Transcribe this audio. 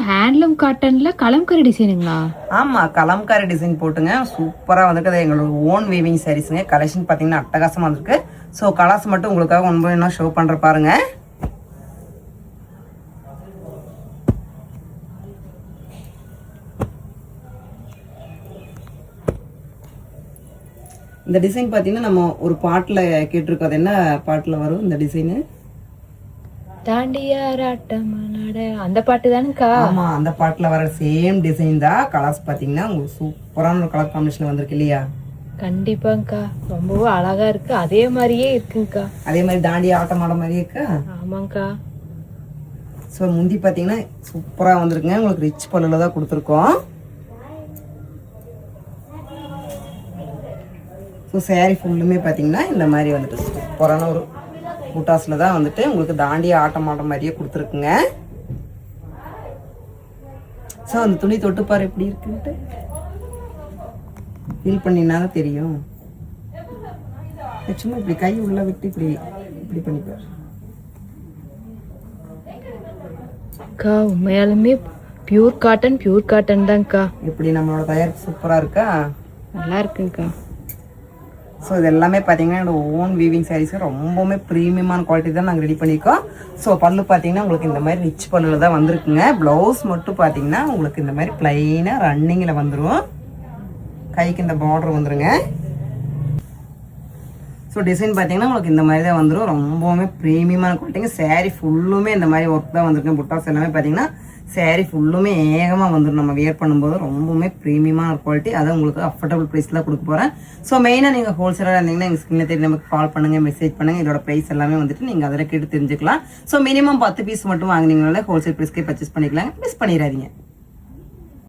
Handloom காட்டன்ல kalamkari டிசைனுங்களா? ஆமா, Kalamkari design போட்டுங்க சூப்பரா வந்திருக்கு. எங்களோட ஓன் வீவிங் சாரீஸ்ங்க. கலெக்ஷன் பாத்தீங்கன்னா அட்டகாசமா வந்திருக்கு. ஸோ கலர்ஸ் மட்டும் உங்களுக்காக ஒன்று என்ன ஷோ பண்ற பாருங்க. இந்த டிசைன் பாத்தீங்கன்னா நம்ம ஒரு பாட்டுல கேட்டிருக்கோம். அது என்ன பாட்டுல வரும் இந்த டிசைனு? அந்த பாட்டு தானுக்கா? ஆமா, அந்த பாட்டுல வர சேம் டிசைன் தான். கலர்ஸ் பாத்தீங்கன்னா உங்களுக்கு சூப்பரான ஒரு கலர் காம்பினேஷன் வந்திருக்கு இல்லையா? கண்டிப்பாங்கக்கா, ரொம்பவும் அழகா இருக்கு. அதே மாதிரியே இருக்குங்கக்கா. அதே மாதிரி தாண்டி ஆட்டம் ஆட மாதிரியே இருக்கா? ஆமாங்கக்கா. ஸோ முந்தி பாத்தீங்கன்னா சூப்பரா வந்திருக்குங்க. உங்களுக்கு ரிச் பல்லுல தான் கொடுத்துருக்கோம். ஸோ சாரீ ஃபுல்லுமே பார்த்தீங்கன்னா இந்த மாதிரி வந்துட்டு சூப்பரான ஒரு பூட்டாஸில் தான் வந்துட்டு உங்களுக்கு தாண்டி ஆட்டம் ஆட்டம் மாதிரியே கொடுத்துருக்குங்க. ஸோ அந்த துணி தொட்டுப்பாரு எப்படி இருக்குன்ட்டு ஃபீல் பண்ணினா தான் தெரியும். சும்மா இப்படி கை உள்ள விட்டு இப்படி இப்படி பண்ணிப்பாரு. அக்கா உண்மையாலுமே பியூர் காட்டன் தான்க்கா. எப்படி நம்மளோட தயாரிப்பு சூப்பராக இருக்கா? நல்லா இருக்குங்கக்கா. ஸோ இது எல்லாமே பார்த்தீங்கன்னா என்னோட ஓன் வீவிங் சாரீஸு ரொம்பவுமே ப்ரீமியமான குவாலிட்டி தான் நாங்கள் ரெடி பண்ணியிருக்கோம். ஸோ பல்லு பார்த்தீங்கன்னா உங்களுக்கு இந்த மாதிரி ரிச் பல்லில் தான் வந்திருக்குங்க. ப்ளவுஸ் மட்டும் பார்த்தீங்கன்னா உங்களுக்கு இந்த மாதிரி ப்ளைனாக ரன்னிங்கில் வந்துடும். கைக்கு இந்த பார்டர் வந்துடுங்க. ஸோ டிசைன் பார்த்தீங்கன்னா உங்களுக்கு இந்த மாதிரி தான் வந்துடும். ரொம்பவுமே ப்ரீமியமான குவாலிட்டிங்க. சாரீ ஃபுல்லுமே இந்த மாதிரி ஒர்க் தான் வந்திருக்கு. புட்டாஸ் எல்லாமே பார்த்தீங்கன்னா சாரீ ஃபுல்லுமே ஏகமாக வந்துடும். நம்ம வியர் பண்ணும்போது ரொம்பவுமே ப்ரீமியமான ஒரு குவாலிட்டி. அதை உங்களுக்கு அஃபோர்டபுள் ப்ரைஸில் கொடுக்க போகிறேன். ஸோ மெயினாக நீங்கள் ஹோல்சேலாக இருந்தீங்கன்னா எங்கள் ஸ்கிரீனில் தேடி நமக்கு கால் பண்ணுங்கள், மெசேஜ் பண்ணுங்கள். இதோட ப்ரைஸ் எல்லாமே வந்துட்டு நீங்கள் அதில் கேட்டு தெரிஞ்சுக்கலாம். ஸோ மினிமம் 10 பீஸ் மட்டும் வாங்கினீங்கனாலே ஹோல்சேல் ப்ரைஸ்க்கே பர்ச்சேஸ் பண்ணிக்கலாம். மிஸ் பண்ணிடாதீங்க.